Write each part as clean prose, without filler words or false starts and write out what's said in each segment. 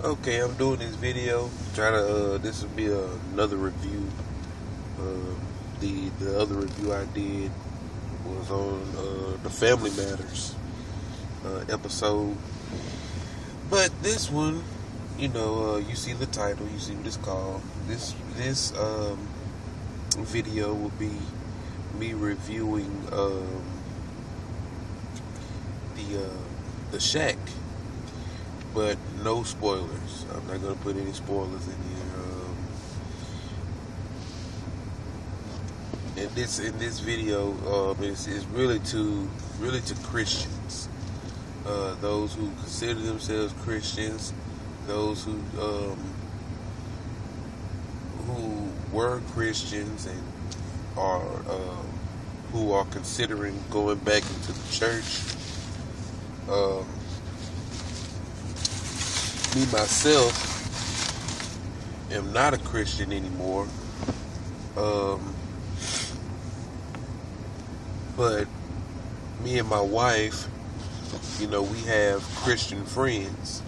Okay, I'm doing this video. This will be another review. The other review I did was on the Family Matters episode. But this one, you see the title, you see what it's called. This video will be me reviewing the Shack, but no spoilers. I'm not gonna put any spoilers in here. In this video, is really to Christians, those who consider themselves Christians, those who were Christians and are who are considering going back into the church. Me myself am not a Christian anymore. But me and my wife, we have Christian friends.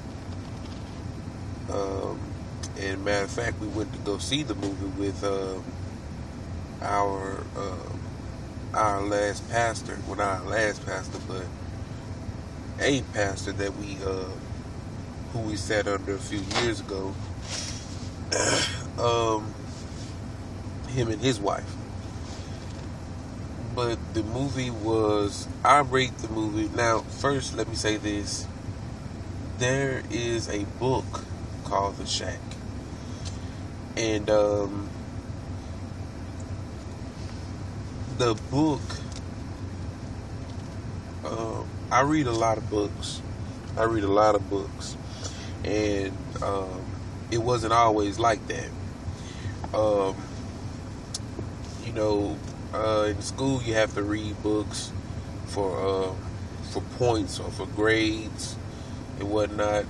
And matter of fact, we went to go see the movie with our last pastor. Well, not our last pastor, but a pastor that who we sat under a few years ago. Him and his wife. But the movie I rate the movie. Now, first, let me say this. There is a book called The Shack. And the book, I read a lot of books. And it wasn't always like that. In school you have to read books for points or for grades and whatnot.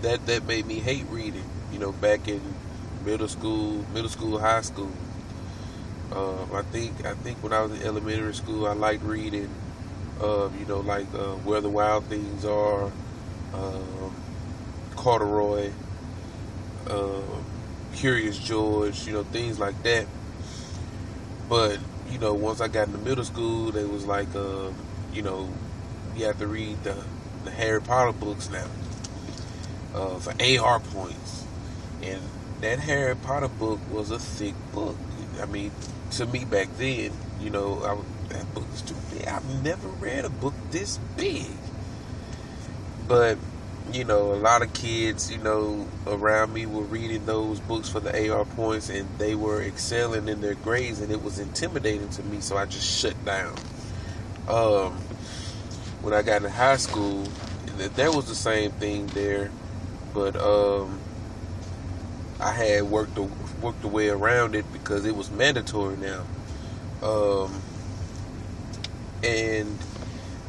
That made me hate reading. Back in middle school, high school. I think when I was in elementary school, I liked reading. Like Where the Wild Things Are, Corduroy, Curious George, things like that. But, once I got into middle school, they was like, you have to read the Harry Potter books now for AR points. And that Harry Potter book was a thick book. I mean, to me back then, that book is too big. I've never read a book this big. But, a lot of kids, around me were reading those books for the AR points, and they were excelling in their grades, and it was intimidating to me, so I just shut down. When I got into high school, there was the same thing there, but I had worked the way around it because it was mandatory now. And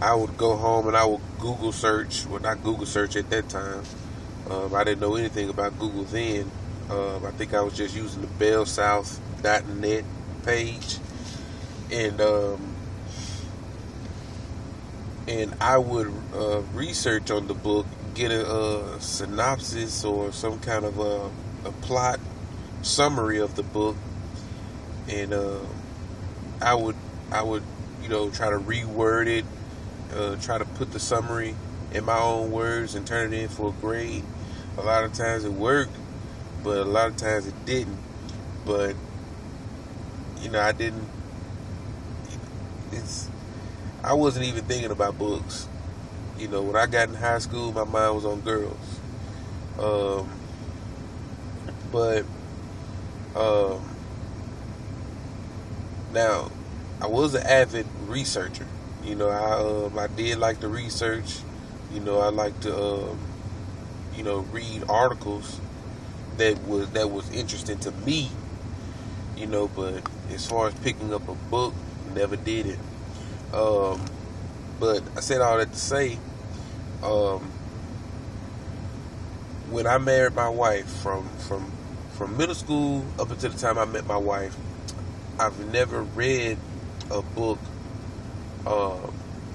I would go home and I would Google search. Well, not Google search at that time. I didn't know anything about Google then. I think I was just using the bellsouth.net page. And I would research on the book, get a synopsis or some kind of a plot summary of the book. And I would try to reword it. Try to put the summary in my own words and turn it in for a grade. A lot of times it worked, but a lot of times it didn't. But I didn't. I wasn't even thinking about books. When I got in high school, my mind was on girls. Now I was an avid researcher. I did like to research. I like to read articles that was interesting to me. But as far as picking up a book, never did it. But I said all that to say, when I married my wife, from middle school up until the time I met my wife, I've never read a book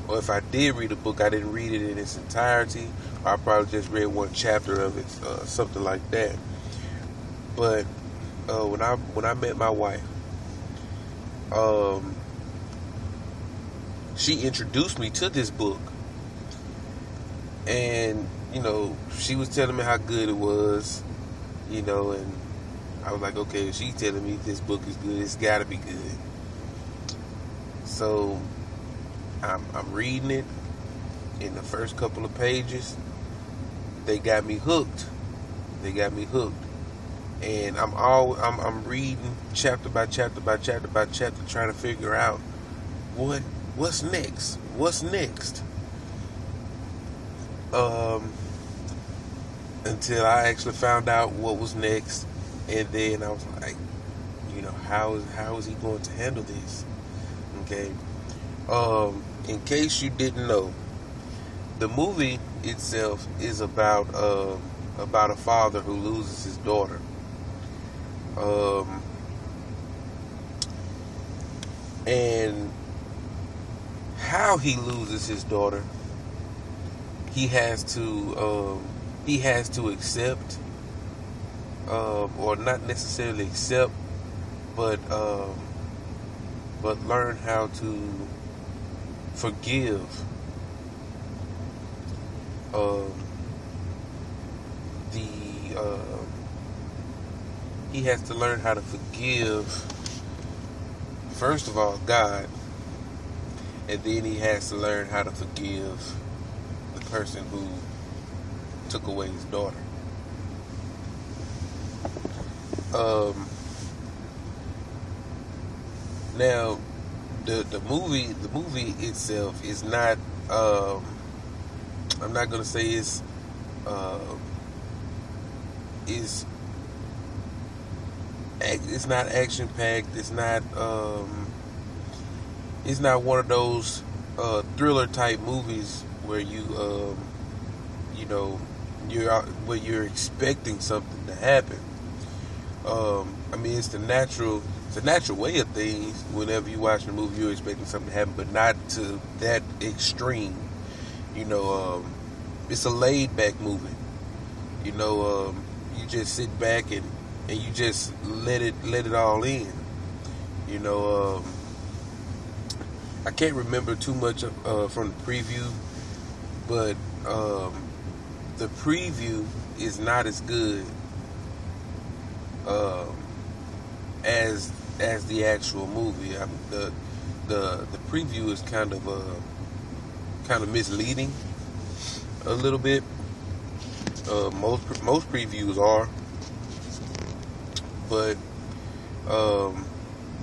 or if I did read a book, I didn't read it in its entirety. I probably just read one chapter of it, something like that. But when I met my wife, she introduced me to this book, and she was telling me how good it was, and I was like, okay, she's telling me this book is good, it's got to be good. So I'm reading it. In the first couple of pages, they got me hooked. And I'm reading chapter by chapter by chapter by chapter, trying to figure out what's next. Until I actually found out what was next, and then I was like, how is he going to handle this? Okay. In case you didn't know, the movie itself is about a father who loses his daughter. And how he loses his daughter, he has to accept, or not necessarily accept, but learn how to forgive he has to learn how to forgive, first of all, God, and then he has to learn how to forgive the person who took away his daughter. Now, the movie itself is not. I'm not gonna say it's not action packed. It's not one of those thriller type movies where you're expecting something to happen. It's the natural way of things. Whenever you watch a movie, you're expecting something to happen, but not to that extreme. It's a laid back movie. You just sit back and you just let it all in. I can't remember too much from the preview, but the preview is not as good as the actual movie. The preview is kind of misleading a little bit. Most previews are, but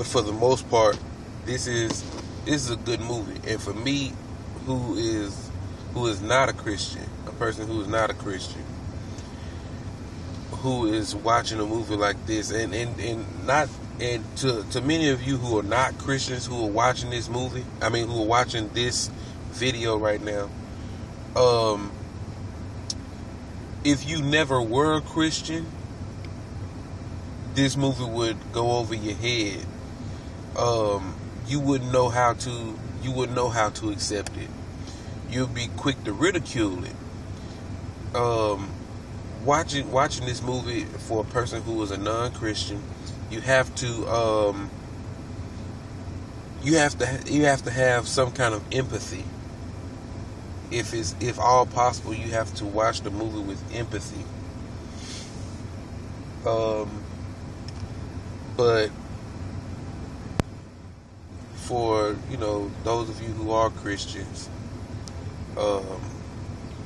for the most part, this is a good movie. And for me, who is not a Christian, a person who is not a Christian, who is watching a movie like this, and to many of you who are not Christians who are watching this movie, who are watching this video right now, if you never were a Christian, this movie would go over your head. You wouldn't know how to accept it. You'd be quick to ridicule it. Watching this movie for a person who is a non-Christian, you have to have some kind of empathy. If all possible, you have to watch the movie with empathy. But for those of you who are Christians,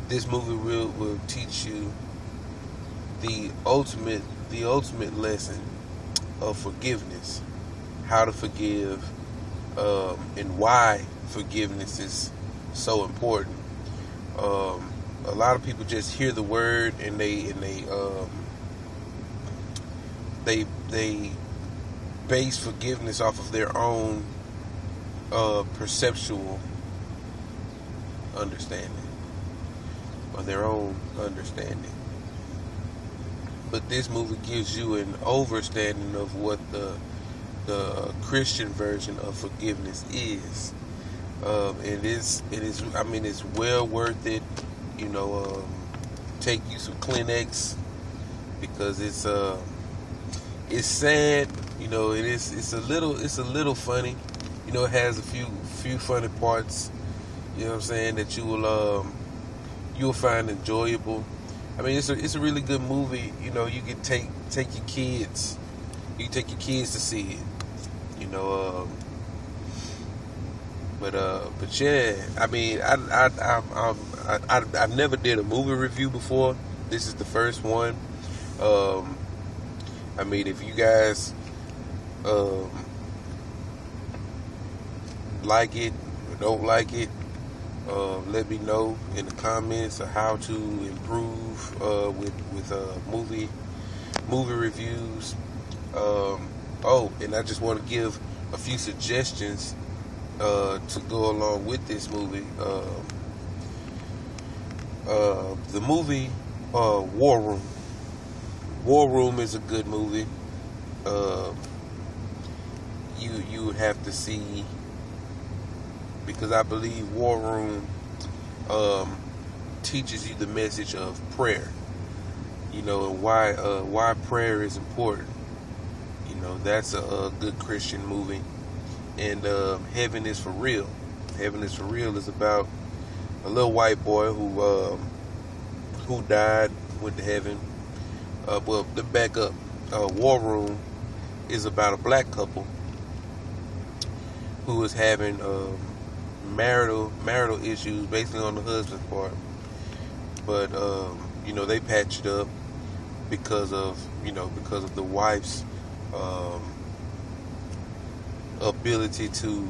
this movie will teach you the ultimate lesson of forgiveness, how to forgive, and why forgiveness is so important. A lot of people just hear the word and they base forgiveness off of their own perceptual understanding, or their own understanding. But this movie gives you an overstanding of what the Christian version of forgiveness is. I mean, it's well worth it. You know, take you some Kleenex because it's sad. You know, it's a little funny. You know, it has a few funny parts. You know what I'm saying, that you'll find enjoyable. I mean, it's a really good movie. You know, you can take your kids. You can take your kids to see it. You know, but yeah. I mean, I never did a movie review before. This is the first one. I mean, if you guys like it or don't like it, let me know in the comments of how to improve with movie reviews. And I just want to give a few suggestions to go along with this movie. The movie War Room. War Room is a good movie. You would have to see, because I believe War Room teaches you the message of prayer. You know, and why prayer is important. You know, that's a good Christian movie. And Heaven is for Real. Heaven is for Real is about a little white boy who died, went to heaven. Well, to back up, War Room is about a black couple who is having marital issues, basically on the husband's part. But you know, they patch it up because of the wife's ability to,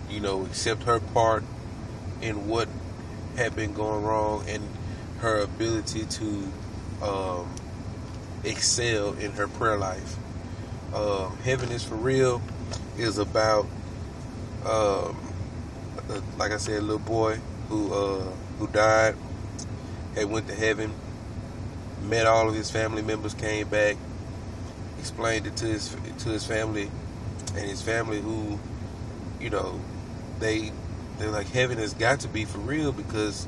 you know, accept her part in what had been going wrong, and her ability to excel in her prayer life. Heaven is for Real is about, like I said, a little boy who died, had went to heaven, met all of his family members, came back, explained it to his family, and his family, who, you know, they're like, heaven has got to be for real, because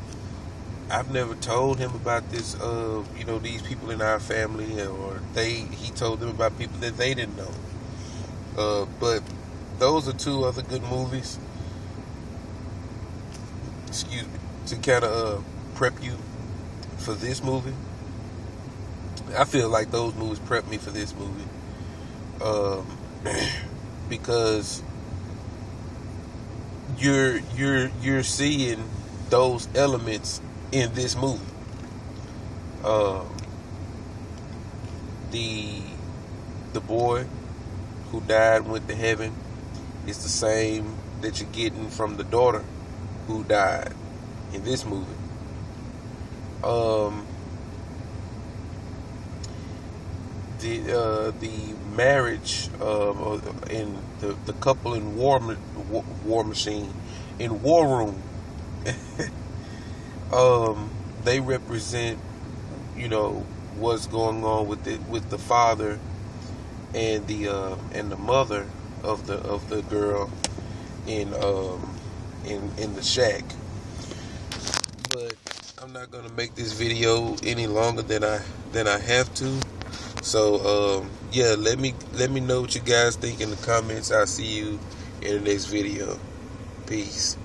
I've never told him about this, you know, these people in our family, or he told them about people that they didn't know. But those are two other good movies, to kind of prep you for this movie. I feel like those movies prep me for this movie, because you're seeing those elements in this movie. The boy who died and went to heaven is the same that you're getting from the daughter who died in this movie. The marriage in the couple in War Machine, in War Room, they represent, you know, what's going on with the father and the mother of the girl in the shack. But I'm not gonna make this video any longer than I have to. So yeah, let me know what you guys think in the comments. I'll see you in the next video. Peace.